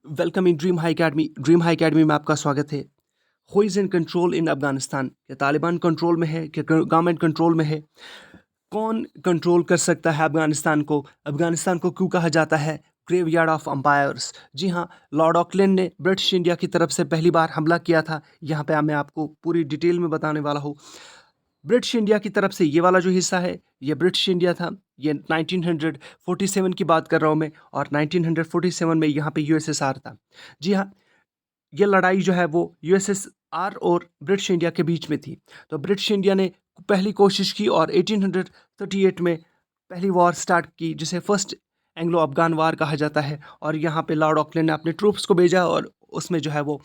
Welcome in dream high academy. Dream high academy में आपका स्वागत है। हु इज़ इन कंट्रोल इन अफगानिस्तान? क्या तालिबान कंट्रोल में है? क्या गवर्नमेंट कंट्रोल में है? कौन कंट्रोल कर सकता है अफगानिस्तान को? अफगानिस्तान को क्यों कहा जाता है ग्रेवयार्ड ऑफ अम्पायर्स? जी हाँ, लॉर्ड ऑकलैंड ने ब्रिटिश इंडिया की तरफ से पहली बार हमला किया था। यहाँ पे मैं आपको पूरी डिटेल में बताने वाला हूँ। ब्रिटिश इंडिया की तरफ से ये वाला जो हिस्सा है, ये ब्रिटिश इंडिया था। ये 1947 की बात कर रहा हूँ मैं, और 1947 में यहाँ पे यूएसएसआर था। जी हाँ, ये लड़ाई जो है वो यूएसएसआर और ब्रिटिश इंडिया के बीच में थी। तो ब्रिटिश इंडिया ने पहली कोशिश की और 1838 में पहली वॉर स्टार्ट की, जिसे फर्स्ट एंग्लो अफगान वार कहा जाता है। और यहाँ पे लॉर्ड ऑकलैंड ने अपने ट्रूप्स को भेजा और उसमें जो है वो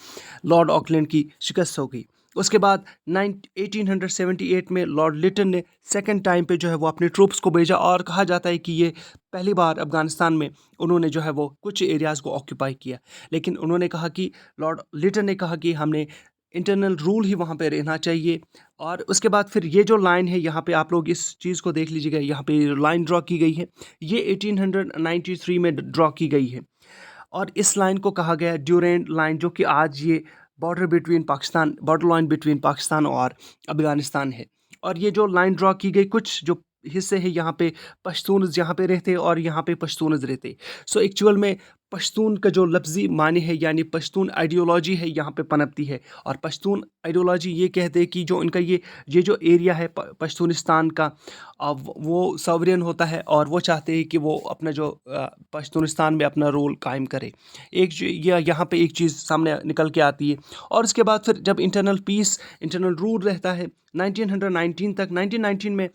लॉर्ड ऑकलैंड की शिकस्त हो गई। उसके बाद 1878 में लॉर्ड लिटन ने सेकेंड टाइम पे जो है वो अपने ट्रूप्स को भेजा, और कहा जाता है कि ये पहली बार अफगानिस्तान में उन्होंने जो है वो कुछ एरियाज़ को ऑक्यूपाई किया। लेकिन उन्होंने कहा कि लॉर्ड लिटन ने कहा कि हमने इंटरनल रूल ही वहाँ पे रहना चाहिए। और उसके बाद फिर ये जो लाइन है, यहाँ पे आप लोग इस चीज़ को देख लीजिएगा, यहाँ पे लाइन ड्रॉ की गई है। ये 1893 में ड्रॉ की गई है, और इस लाइन को कहा गया ड्यूरेंट लाइन, जो कि आज ये बॉर्डर लाइन बिटवीन पाकिस्तान और अफगानिस्तान है। और ये जो लाइन ड्रॉ की गई, कुछ जो हिस्से हैं यहाँ पे पश्तूनस यहाँ पे रहते और यहाँ पे पश्तूनस रहते। सो एक्चुअल में पश्तून का जो लफ्ज़ी माने है, यानी पश्तून आइडियोलॉजी है, यहाँ पे पनपती है। और पश्तून आइडियोलॉजी ये कहते हैं कि जो उनका ये जो एरिया है पश्तूनिस्तान का, वो सॉवरेन होता है, और वो चाहते हैं कि वो अपना जो पश्तूनिस्तान में अपना रोल कायम करे। यहाँ पे एक चीज़ सामने निकल के आती है। और उसके बाद फिर जब इंटरनल रूल रहता है 1919 तक, 1919 में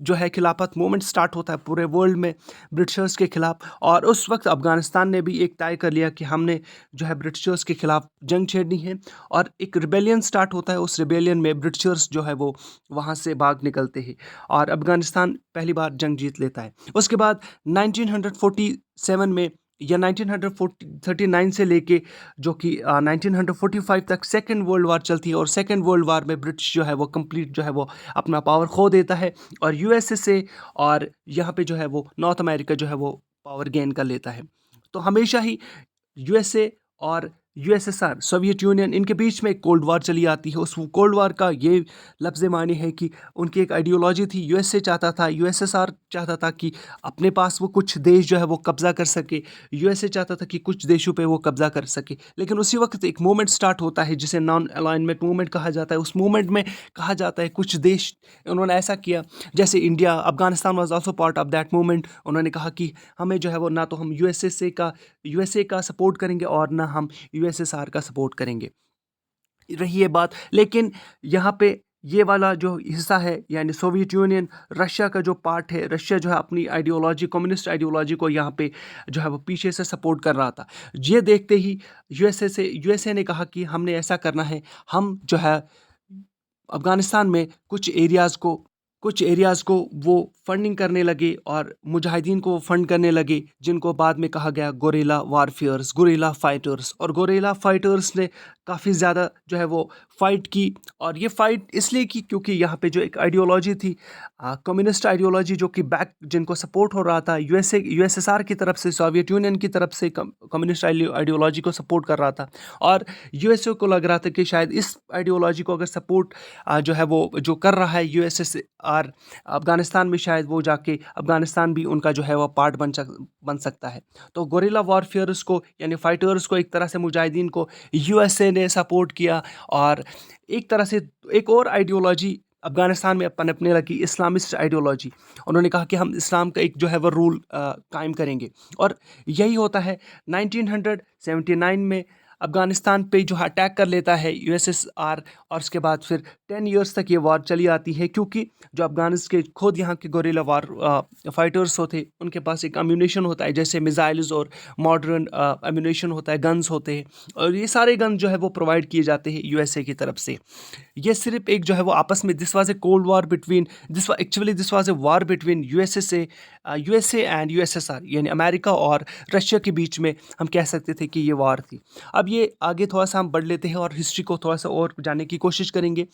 जो है खिलाफत मूवमेंट स्टार्ट होता है पूरे वर्ल्ड में ब्रिटिशर्स के खिलाफ। और उस वक्त अफगानिस्तान ने भी एक तय कर लिया कि हमने जो है ब्रिटिशर्स के खिलाफ जंग छेड़नी है, और एक रिबेलियन स्टार्ट होता है। उस रिबेलियन में ब्रिटिशर्स जो है वो वहाँ से भाग निकलते हैं, और अफगानिस्तान पहली बार जंग जीत लेता है। उसके बाद 1947 में या 1939 से लेके जो कि 1945 तक सेकेंड वर्ल्ड वार चलती है, और सेकेंड वर्ल्ड वार में ब्रिटिश जो है वो कंप्लीट जो है वो अपना पावर खो देता है, और यूएसए से और यहाँ पे जो है वो नॉर्थ अमेरिका जो है वो पावर गेन कर लेता है। तो हमेशा ही यूएसए और यूएसएसआर, सोवियत यूनियन, इनके बीच में एक कोल्ड वार चली आती है। उस कोल्ड वार का ये लफ्ज़ मानी है कि उनकी एक आइडियोलॉजी थी। यूएसए चाहता था, यूएसएसआर चाहता था कि अपने पास वो कुछ देश जो है वो कब्ज़ा कर सके। यूएसए चाहता था कि कुछ देशों पे वो कब्ज़ा कर सके। लेकिन उसी वक्त एक मूवमेंट स्टार्ट होता है जिसे नॉन अलाइनमेंट मूवमेंट कहा जाता है। उस मूवमेंट में कहा जाता है कुछ देश उन्होंने ऐसा किया, जैसे India, Afghanistan was also part of that movement. उन्होंने कहा कि हमें जो है वो ना तो हम यूएसए का सपोर्ट करेंगे, और ना हम यूएसएसआर का सपोर्ट करेंगे। रही ये बात, लेकिन यहाँ पे ये वाला जो हिस्सा है, यानी सोवियत यूनियन, रशिया का जो पार्ट है, रशिया जो है अपनी आइडियोलॉजी, कम्युनिस्ट आइडियोलॉजी को यहाँ पे जो है वो पीछे से सपोर्ट कर रहा था। ये देखते ही यूएसए ने कहा कि हमने ऐसा करना है, हम जो है अफ़गानिस्तान में कुछ एरियाज़ को वो फंडिंग करने लगे, और मुजाहिदीन को फंड करने लगे, जिनको बाद में कहा गया गुरिल्ला फाइटर्स। और गुरिल्ला फाइटर्स ने काफ़ी ज़्यादा जो है वो फ़ाइट की, और ये फ़ाइट इसलिए की क्योंकि यहाँ पे जो एक आइडियोलॉजी थी, कम्युनिस्ट आइडियोलॉजी, जो कि जिनको सपोर्ट हो रहा था यूएसएसआर की तरफ से, सोवियत यूनियन की तरफ से कम्युनिस्ट आइडियोलॉजी को सपोर्ट कर रहा था। और यूएसए को लग रहा था कि शायद इस आइडियोलॉजी को अगर सपोर्ट जो है वो जो कर रहा है यूएसएसआर अफगानिस्तान में, शायद वो जाके अफगानिस्तान भी उनका जो है वो पार्ट बन सकता है। तो गोरिल्ला वॉरफेयर्स को, यानी फाइटर्स को, एक तरह से मुजाहिदीन को यूएसए ने सपोर्ट किया। और एक तरह से एक और आइडियोलॉजी अफगानिस्तान में पनपने लगी, इस्लामिस्ट आइडियोलॉजी। उन्होंने कहा कि हम इस्लाम का एक जो है वो रूल कायम करेंगे। और यही होता है 1979 में अफगानिस्तान पे जो अटैक कर लेता है यूएसएसआर। और उसके बाद फिर 10 इयर्स तक ये वार चली आती है, क्योंकि जो अफगानिस्तान के खुद यहाँ के गोरिल्ला वार फाइटर्स होते, उनके पास एक अम्यूनेशन होता है, जैसे मिसाइल्स और मॉडर्न अम्यूनेशन होता है, गन्स होते हैं, और ये सारे गन जो है वो प्रोवाइड किए जाते हैं यूएसए की तरफ से। ये सिर्फ एक जो है वो आपस में, this was a cold war between this was a war between USA and USSR, यानी अमेरिका और रशिया के बीच में हम कह सकते थे कि ये वार थी। अब चलिए आगे थोड़ा सा हम बढ़ लेते हैं और हिस्ट्री को थोड़ा सा और जानने की कोशिश करेंगे।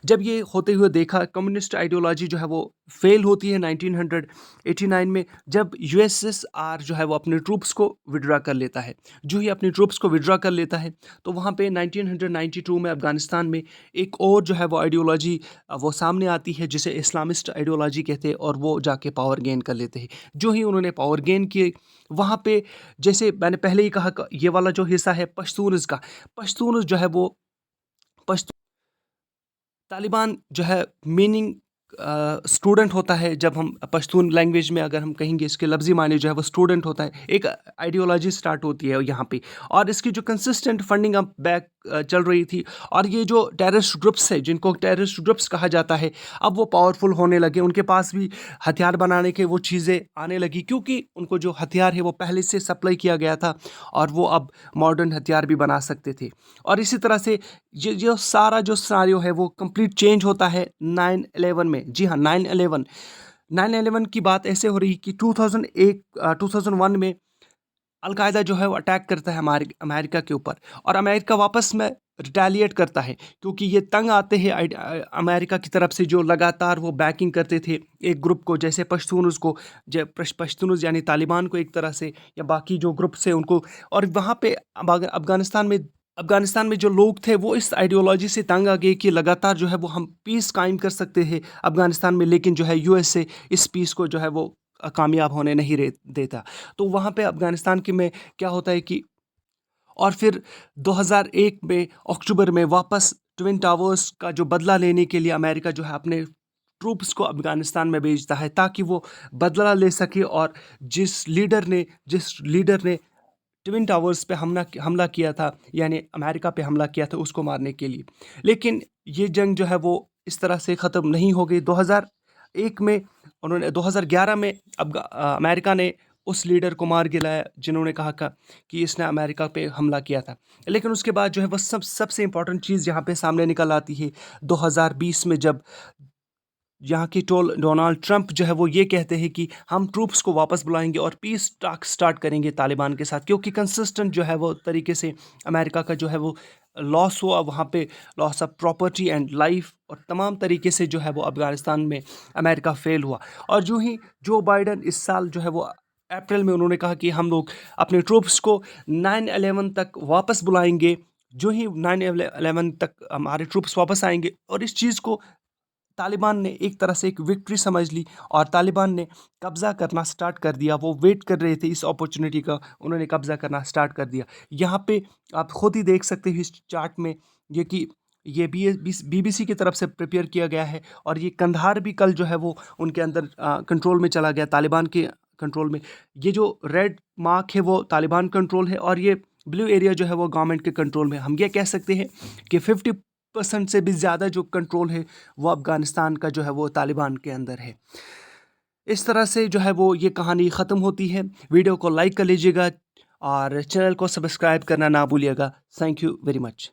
जब ये होते हुए देखा, कम्युनिस्ट आइडियोलॉजी जो है वो फेल होती है 1989 में, जब यूएसएसआर जो है वो अपने ट्रूप्स को विड्रॉ कर लेता है। जो ही अपने ट्रूप्स को विड्रॉ कर लेता है तो वहाँ पे 1992 में अफगानिस्तान में एक और जो है वो आइडियोलॉजी वो सामने आती है, जिसे इस्लामिस्ट आइडियोलॉजी कहते हैं, और वो जाके पावर गेन कर लेते हैं। जो ही उन्होंने पावर गेन किए, वहाँ पे जैसे मैंने पहले ही कहा, ये वाला जो हिस्सा है पश्तूनस का, पश्तूनस जो है वो पश्तून तालिबान जो है मीनिंग स्टूडेंट होता है। जब हम पश्तून लैंग्वेज में अगर हम कहेंगे, इसके लफ्ज़ी माने जो है वो स्टूडेंट होता है। एक आइडियोलॉजी स्टार्ट होती है यहाँ पे, और इसकी जो कंसिस्टेंट फंडिंग अब बैक चल रही थी, और ये जो टेररिस्ट ग्रुप्स है जिनको टेररिस्ट ग्रुप्स कहा जाता है, अब वो पावरफुल होने लगे। उनके पास भी हथियार बनाने के वो चीज़ें आने लगी, क्योंकि उनको जो हथियार है वो पहले से सप्लाई किया गया था, और वो अब मॉडर्न हथियार भी बना सकते थे। और इसी तरह से ये जो सारा जो सिनेरियो है वो कंप्लीट चेंज होता है 9/11 में। जी हाँ, 9/11 की बात ऐसे हो रही कि 2001 में अलकायदा जो है वो अटैक करता है हमारे अमेरिका के ऊपर, और अमेरिका वापस में रिटेलिएट करता है, क्योंकि ये तंग आते हैं अमेरिका की तरफ से, जो लगातार वो बैकिंग करते थे एक ग्रुप को, जैसे पश्तूनस को, पश्तूनस यानी तालिबान को एक तरह से, या बाकी जो ग्रुप्स है उनको। और वहाँ पे अफगानिस्तान में जो लोग थे वो इस आइडियोलॉजी से तंग आ गए कि लगातार जो है वो हम पीस कायम कर सकते हैं अफगानिस्तान में, लेकिन जो है यूएसए इस पीस को जो है वो कामयाब होने नहीं देता। तो वहाँ पे अफगानिस्तान के में क्या होता है कि, और फिर 2001 में अक्टूबर में वापस ट्विन टावर्स का जो बदला लेने के लिए अमेरिका जो है अपने ट्रूप्स को अफगानिस्तान में भेजता है, ताकि वो बदला ले सके, और जिस लीडर ने ट्विन टावर्स पे हमला किया था, यानी अमेरिका पे हमला किया था, उसको मारने के लिए। लेकिन ये जंग जो है वो इस तरह से ख़त्म नहीं हो गई। 2001 में 2011 में अमेरिका ने उस लीडर को मार गिराया जिन्होंने कहा कि इसने अमेरिका पे हमला किया था। लेकिन उसके बाद जो है वो सबसे इम्पोर्टेंट चीज़ यहाँ पे सामने निकल आती है 2020 में, जब यहाँ की डोनाल्ड ट्रंप जो है वो ये कहते हैं कि हम ट्रूप्स को वापस बुलाएंगे और पीस टॉक स्टार्ट करेंगे तालिबान के साथ, क्योंकि कंसिस्टेंट जो है वो तरीके से अमेरिका का जो है वो लॉस हुआ वहाँ पे, loss of property and life, और तमाम तरीके से जो है वो अफगानिस्तान में अमेरिका फेल हुआ। और जो ही जो बाइडन इस साल जो है वो अप्रैल में उन्होंने कहा कि हम लोग अपने ट्रूप्स को 9/11 तक वापस बुलाएंगे। जो ही 9/11 तक हमारे ट्रूप्स वापस आएंगे, और इस चीज़ को तालिबान ने एक तरह से एक विक्ट्री समझ ली, और तालिबान ने कब्ज़ा करना स्टार्ट कर दिया। वो वेट कर रहे थे इस अपॉर्चुनिटी का, उन्होंने कब्ज़ा करना स्टार्ट कर दिया। यहाँ पे आप खुद ही देख सकते हो इस चार्ट में, ये कि ये बीबीसी की तरफ से प्रिपेयर किया गया है, और ये कंधार भी कल जो है वो उनके अंदर कंट्रोल में चला गया, तालिबान के कंट्रोल में। ये जो रेड मार्क है वो तालिबान कंट्रोल है, और ये ब्लू एरिया जो है वो गवर्नमेंट के कंट्रोल में। हम ये कह सकते हैं कि 50% से भी ज़्यादा जो कंट्रोल है वो अफ़गानिस्तान का जो है वो तालिबान के अंदर है। इस तरह से जो है वो ये कहानी ख़त्म होती है। वीडियो को लाइक कर लीजिएगा और चैनल को सब्सक्राइब करना ना भूलिएगा। Thank you very much.